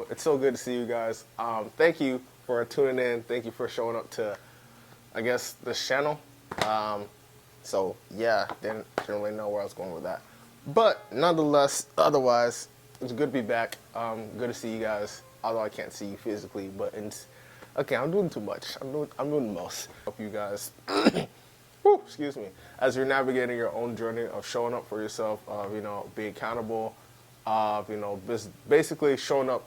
It's so good to see you guys. Thank you for tuning in. Thank you for showing up to, I guess, this channel. So yeah, didn't really know where I was going with that. But nonetheless, otherwise, it's good to be back. Good to see you guys. Although I can't see you physically, but okay, I'm doing too much. I'm doing the most. Hope you guys, whew, excuse me, as you're navigating your own journey of showing up for yourself, of being accountable, of basically showing up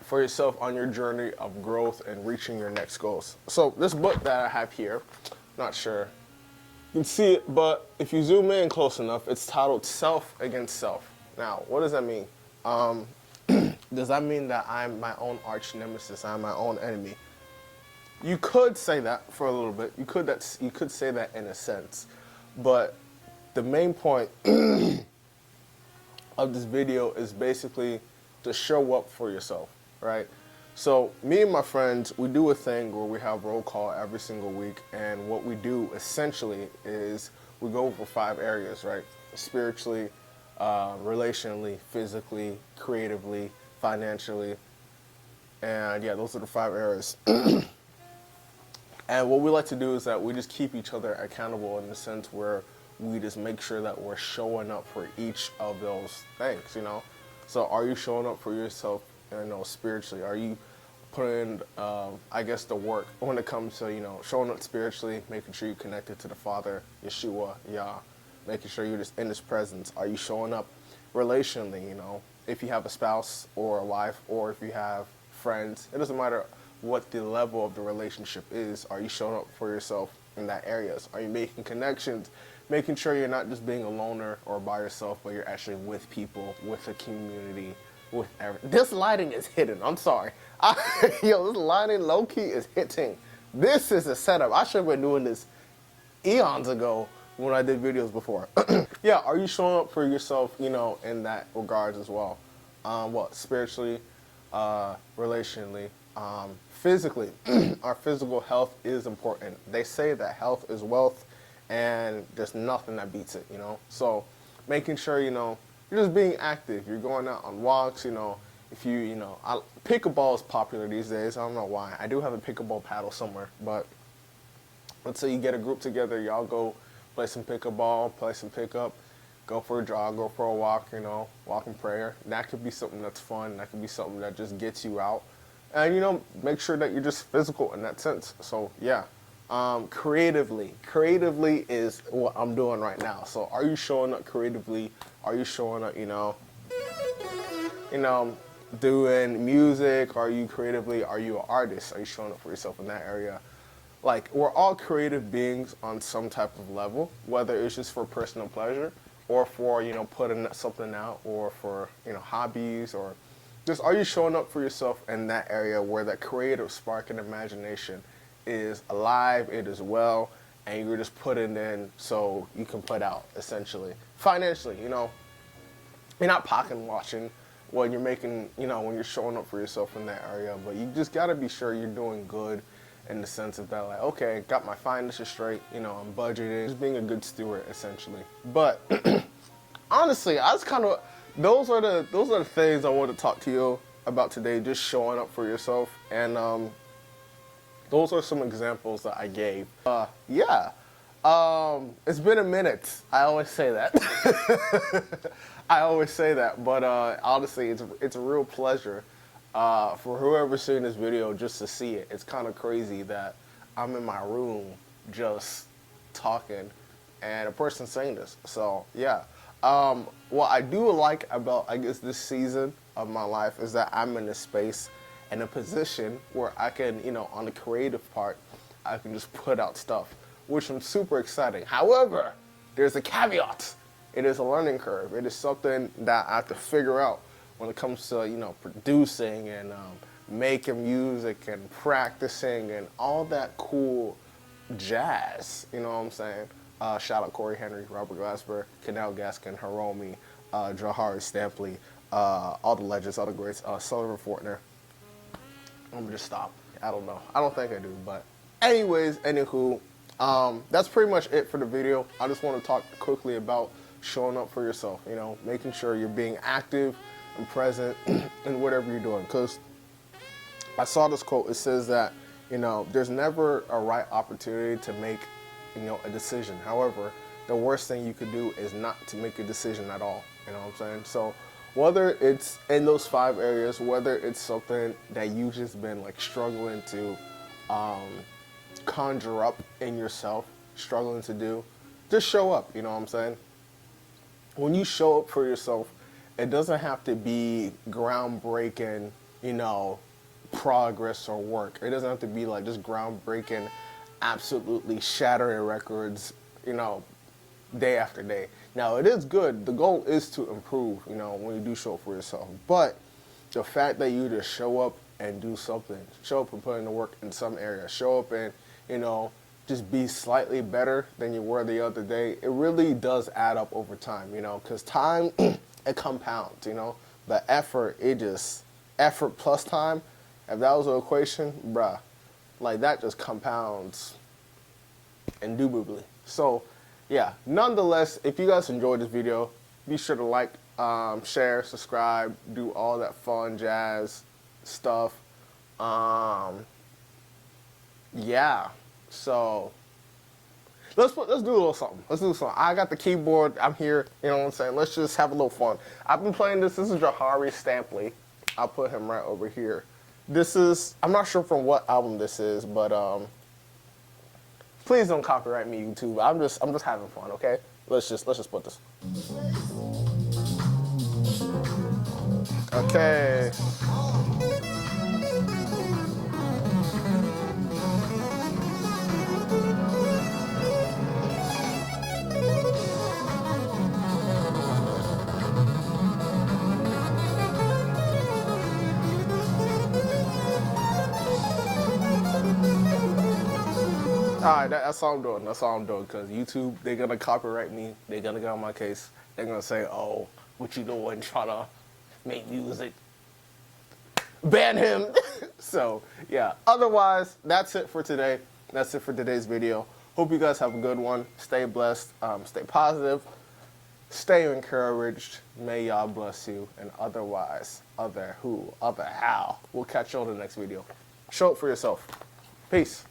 for yourself on your journey of growth and reaching your next goals. So this book that I have here, not sure you can see it, but if you zoom in close enough, it's titled Self Against Self. Now, what does that mean? Does that mean that I'm my own arch nemesis? I'm my own enemy? You could say that for a little bit. You could say that in a sense, but the main point of this video is basically to show up for yourself, right? So me and my friends, we do a thing where we have roll call every single week, and what we do essentially is we go over 5 areas, right? Spiritually, relationally, physically, creatively, financially, and yeah, those are the 5 areas. And what we like to do is that we just keep each other accountable in the sense where we just make sure that we're showing up for each of those things, So are you showing up for yourself, spiritually? Are you putting, I guess, the work when it comes to, showing up spiritually, making sure you're connected to the Father, Yeshua, Yah, making sure you're just in His presence? Are you showing up relationally, if you have a spouse or a wife, or if you have friends? It doesn't matter what the level of the relationship is. Are you showing up for yourself in that areas? Are you making connections, making sure you're not just being a loner or by yourself, but you're actually with people, with a community, with everything? This lighting is hidden. I'm sorry. Yo, this lighting low-key is hitting. This is a setup. I should have been doing this eons ago when I did videos before. Yeah, are you showing up for yourself, in that regards as well? Spiritually, relationally, physically. Our physical health is important. They say that health is wealth, and there's nothing that beats it, So making sure, you're just being active. You're going out on walks, if pickleball is popular these days. I don't know why. I do have a pickleball paddle somewhere, but let's say you get a group together, y'all go play some pickleball, play some pickup, go for a jog, go for a walk, walk in prayer. That could be something that's fun. That could be something that just gets you out. And, make sure that you're just physical in that sense. So, yeah. Creatively is what I'm doing right now. So are you showing up creatively? Are you showing up, doing music? Are you creatively? Are you an artist? Are you showing up for yourself in that area? Like, we're all creative beings on some type of level, whether it's just for personal pleasure or for, putting something out, or for, hobbies, or just, are you showing up for yourself in that area where that creative spark and imagination is alive, it is well, and you're just putting in so you can put out, essentially. Financially, you're not pocket watching when you're making, when you're showing up for yourself in that area, but you just gotta be sure you're doing good in the sense of that, like, okay, got my finances straight, I'm budgeting, just being a good steward, essentially. But honestly, those are the things I want to talk to you about today, just showing up for yourself. And those are some examples that I gave. Yeah, it's been a minute. I always say that. I always say that, but honestly, it's a real pleasure for whoever's seeing this video just to see it. It's kind of crazy that I'm in my room just talking and a person's saying this. So yeah, what I do like about, I guess, this season of my life is that I'm in a space and a position where I can, on the creative part, I can just put out stuff, which I'm super excited. However, there's a caveat. It is a learning curve. It is something that I have to figure out when it comes to, producing and making music and practicing and all that cool jazz. You know what I'm saying? Shout out Corey Henry, Robert Glasper, Canal Gaskin, Hiromi, Jahari Stampley, all the legends, all the greats, Sullivan Fortner. I'm gonna just stop. I don't know. I don't think I do, but anyways, anywho, that's pretty much it for the video. I just want to talk quickly about showing up for yourself, making sure you're being active, and present in whatever you're doing. Because I saw this quote. It says that, there's never a right opportunity to make, a decision. However, the worst thing you could do is not to make a decision at all. You know what I'm saying? So whether it's in those 5 areas, whether it's something that you've just been like struggling to conjure up in yourself, struggling to do, just show up. You know what I'm saying? When you show up for yourself, it doesn't have to be groundbreaking, progress or work. It doesn't have to be like just groundbreaking, absolutely shattering records, day after day. Now, it is good. The goal is to improve, when you do show up for yourself. But the fact that you just show up and do something, show up and put in the work in some area, show up and, just be slightly better than you were the other day, it really does add up over time, because time, it compounds, The effort, effort plus time, if that was an equation, bruh, like that just compounds indubitably. So, yeah, nonetheless, if you guys enjoyed this video, be sure to like, share, subscribe, do all that fun jazz stuff. Yeah, so let's do a little something. Let's do something. I got the keyboard. I'm here. You know what I'm saying? Let's just have a little fun. I've been playing this. This is Jahari Stampley. I'll put him right over here. This is, I'm not sure from what album this is, but please don't copyright me, YouTube. I'm just having fun, okay? Let's just put this. Okay. All right, that's all I'm doing. That's all I'm doing, because YouTube, they're going to copyright me. They're going to get on my case. They're going to say, oh, what you doing, trying to make music? Ban him. So, yeah. Otherwise, that's it for today. That's it for today's video. Hope you guys have a good one. Stay blessed. Stay positive. Stay encouraged. May y'all bless you. And otherwise, other how. We'll catch you on the next video. Show up for yourself. Peace.